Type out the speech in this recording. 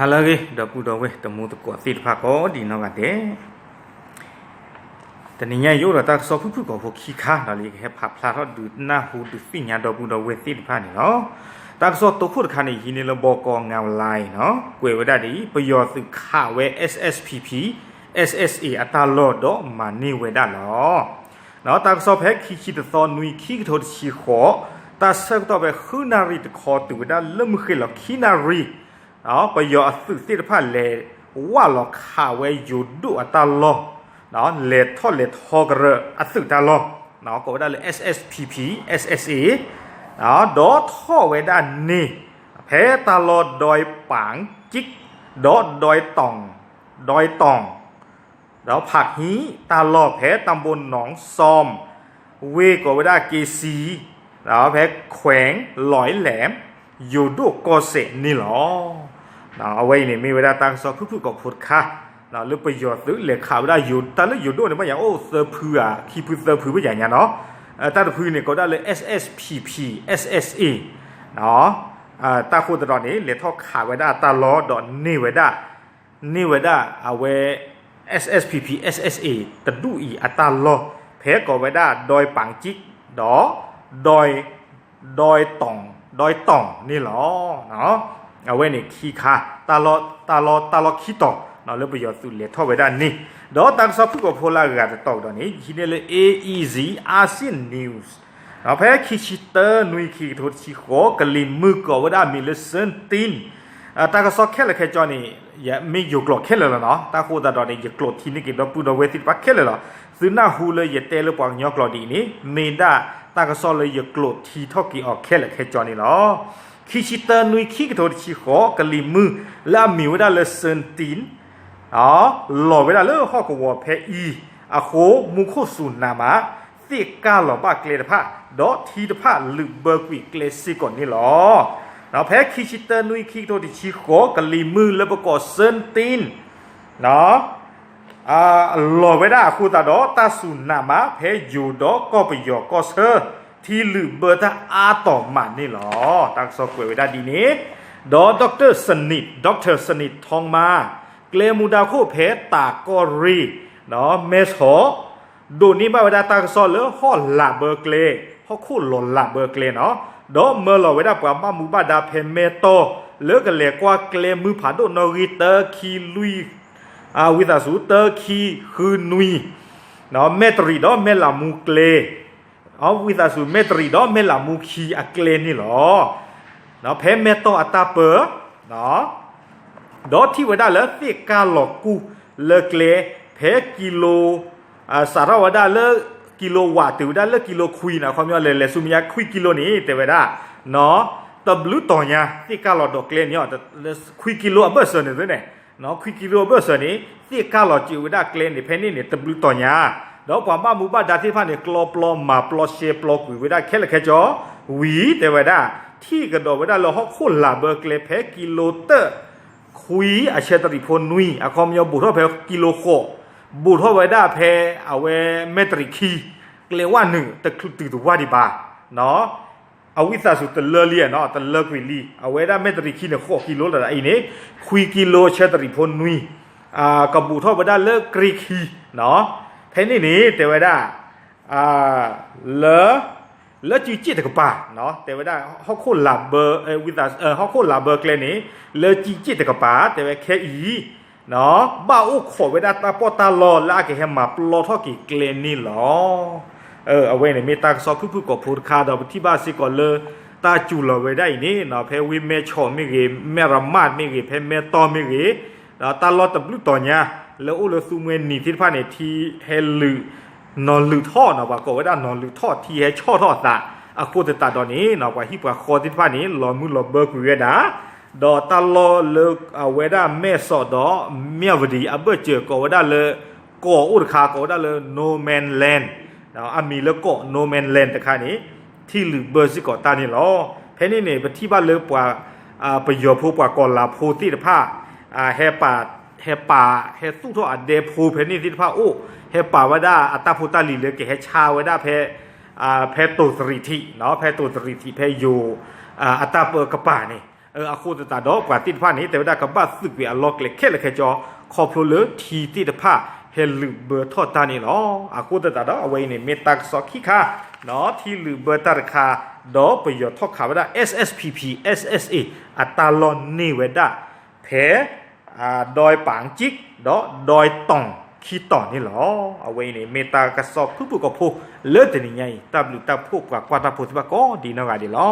ฮัลโหลเดี๋ยวพูดเอาไว้แต่มูตะกัวติดพักก็ดีนอกกันเด้แต่นี่ยังอยู่เราตั้งสอบพูดกับพวกขี้ข้าเราเลยแค่ผับพลาดเขาดูหน้าหูดูสิ่งอย่างเดี๋ยวพูดเอาไว้ติดพักนี่เนาะตั้งสอบตัวพูดคันนี้ทีนี้เราบอกกองเงาลายเนาะกวยไว้ได้ดีประโยชน์สื่อข่าวเว SSPP SSA อัตราโลดมานี่ไว้ได้เนาะเนาะตั้งสอบแพ็กขี้ตะตอนนุยขี้โทษขี้ขอตาเสกต่อไปคือนารีตะคอตัวได้เริ่มขึ้นแล้วขี้นารีเนาะประโยชน์สื่อติดพักเลยว่าเราข่าวไว้อยู่ดูอัตราโลเนาะเลททอเกระอัศตาลอเนาะก็ได้เลย SSPP SSA เนาะดอท่อไว้ด้านนี้แพ้ตาลอดอยปางจิกดอยตองเนาะผักฮีตาลอแพ้ตำบลหนองซอมเวก็ไว้ได้เกซีเนาะแพ้แขวงหลอยแหลมอยู่ดูกอเสนี่หรอเนาะเอาไว้นี่มีเวลาตั้งสอบพูดกับพูดค่ะเราเลือกประโยชน์หรือเหลือข่าวได้อยู่แต่เลือกอยู่ด้วยเนี่ยไม่อย่างโอ้เซอร์พือคีพือเซอร์พือไม่อย่างเงี้ยเนาะแต่พือเนี่ยก็ได้เลย SSPP SSA เนาะตาคู่ตอนนี้เหลือท่อข่าวไว้ได้ตาล้อดอนนี่ไว้ได้เอาไว้ SSPP SSA แต่ดูอีอัตราล้อเพก็ไว้ได้ดอยปังจิกดอยต่องนี่หรอเนาะเอาไว้เนี่ยขี้ค่าตาล้อขี้ต่อเราเลือกประโยชน์สุดเลียท่อไว้ด้านนี้เดี๋ยวตั้งสอบพูดกับพลากาศต่อตอนนี้ที่นี่เลย AEZ ASEAN News เราแพ้คิชิเตอร์นุยคิทุชิโกกลิมมือก่อว่าได้มีเลเซนตินตากระสอบแค่ละแค่จอนี่อย่าไม่อยู่กลดแค่เลยเนาะตาโคตาดอนนี่อย่ากลดที่นี่กินเราพูดเอาไว้ติดปักแค่เลยเหรอซื้อหน้าหูเลยอย่าเตะหรือปากยอกลอดีนี้เมด้าตากระสอบเลยอย่ากลดที่ท่อกี่ออกแค่ละแค่จอนี่เนาะคิชิเตอร์นุยคิทุชิโกกลิมมือและมีว่าได้เลเซนตินหล่อเวลาเลิกข้อกวัวเพอีอะโคมุโคสุนามาเสียก้าหล่อบ้าเกลดผ้าดอทีดผ้าหรือเบอร์กวิเกลซิก่อนนี่หรอเราแพ้คิชิเตอร์นุยคิโตดิชิโกกะลีมือแล้วประกอบเซนตินเนาะหล่อเวลาคูตาดอตาสุนามาเพยูดอก็ไปยอก็เซอร์ที่หรือเบอร์ท่าอาต่อมานี่หรอตั้งสกุลเวลาดีนี้ดอด็อกเตอร์สนิททองมาเกลมูดาโคเพตากอรีเนาะเมสโหดูนี่มาเวลาตากซอเลอฮอลลาเบอร์เกลฮอคู่หล่นลาเบอร์เกลเนาะดอเมื่อเราเวลาปว่ามามูบาดาเพเมโตเลือกกันเลยกว่าเกลมือผ่านโดนอริเตอร์คีลุยวิตาสูเตอร์คีคือนุยเนาะเมตรีดอเมลามูเกลวิตาสูเมตรีดอเมลามูคีอะเกลนี่หรอเนาะเพเมโตอัตาเปอร์เนาะดอที่ไว้ได้แล้วเสียกาหลอกกูเลิกเลเพกิโลสารวัตรได้เลิกกิโลวัตต์ถือได้เลิกกิโลคุยนะความย่อเลยสุมียาคุยกิโลนี้แต่ไว้ได้เนาะตบลุต่อเนี่ยเสียกาหลอกดอกเลนเนี่ยแต่คุยกิโลเบอร์เซอร์เนี่ยด้วยเนาะคุยกิโลเบอร์เซอร์นี้เสียกาหลอกจิวได้เกลนเนี่ยเพนนี่เนี่ยตบลุต่อเนี่ยดอกความบ้ามูบ้าดาที่ผ่านเนี่ยกลอปลอมมาปลอเชปลอกุยไว้ได้แค่ละแค่จอวีแต่ไว้ได้ที่กระโดดไว้ได้เราฮอกคนลาเบอร์เกลเพกิโลเตอร์คุยอาเชตริพนุยอะคอมยอบุทอเพกิโลโคบุทอไว้ได้เพเอาเวเมตริคีเกลว่าหนึ่งแต่คลุตื่นตัวว่าดีบาเนาะเอาวิสาสุตเลเลียเนาะตเลกวิลีเอาไว้ได้เมตริคีเนี่ยโคกิโลละไอ้นี่คุยกิโลเชตริพนุยกับบุทอไว้ได้เลิกกรีคีเนาะเพนี่แต่ไว้ได้แล้วจีจิตกับป่าเนาะแต่ว่าได้เขาโคลาเบอร์วิตาเขาโคลาเบอร์เกลนี้แล้วจีจิตกับป่าแต่ว่าแค่เนาะบ้าอุขอไว้ได้ตาปอตาลอแล้วแกให้มาปลอท่อกี่เกลนี่หรอเอาไว้ในเมตาซอพูดกับพูดคาดที่บ้านสิก่อนเลยตาจูเราไว้ได้นี่เนาะเพวิเมชอไม่เกเมรามาดไม่เกเพเมตอไม่เกตาลอตบลุต่อเนี่ยแล้วอุลซูเมนีที่ผ่านในทีเฮลืนอนลือท่อเนาะว่าก็ว่าได้นอนลือท่อที่ให้ช่อท่อตาอะโคตตาตอนนี้เนาะว่าฮิปว่าคอที่ผ่านนี้รอมือรอเบอร์กุยดาดอตาลอเลิกเอาไว้ได้แม่สอดอเมียวดีอะเบอร์เจอก็ว่าได้เลยก่ออุดคาก็ว่าได้เลยโนแมนแลนด์เนาะมีแล้วก็โนแมนแลนด์แต่ค่านี้ที่ลือเบอร์สิก่อตานี่หรอเพนี่เนี่ยที่บ้านเลิกว่าประโยชน์ผู้กว่าก่อนลาโพที่ผ้าแฮป่าแฮสู้ท่อเดพูเพนี่ที่ผ้าโอ้แฮป่าว่าได้อัตตาพุตาลีเลยเกแฮชาไว้ได้เพตุสริธิเนาะเพตุสริธิเพโยอัตตาเปอร์กป่านี่ อาคูตตาดอกกว่าติดผ้านี้แต่ว่ากับบ้าสึกเวียล็อกเล็กแค่จอขอบเพลทีติดผ้าเฮลือเบอร์ทอดตานี่หรออาคูตตาดอกเอาไว้ในเมตักซอกขี้ค่ะเนาะที่ลือเบอร์ตาราคาดอกประโยชน์ทอดขาว่าได้ SSPP SSA อัตราลอนนี่เวด้าแผลดอยปางจิกดอยต่องขี้ต่อนี่หรอเอาไว้ในเมตากระสอบผู้กับผู้เลิศแต่นี่ไงตาบหรือตาผู้กว่าตาผู้ที่ว่าก็ดีนะกันดีหรอ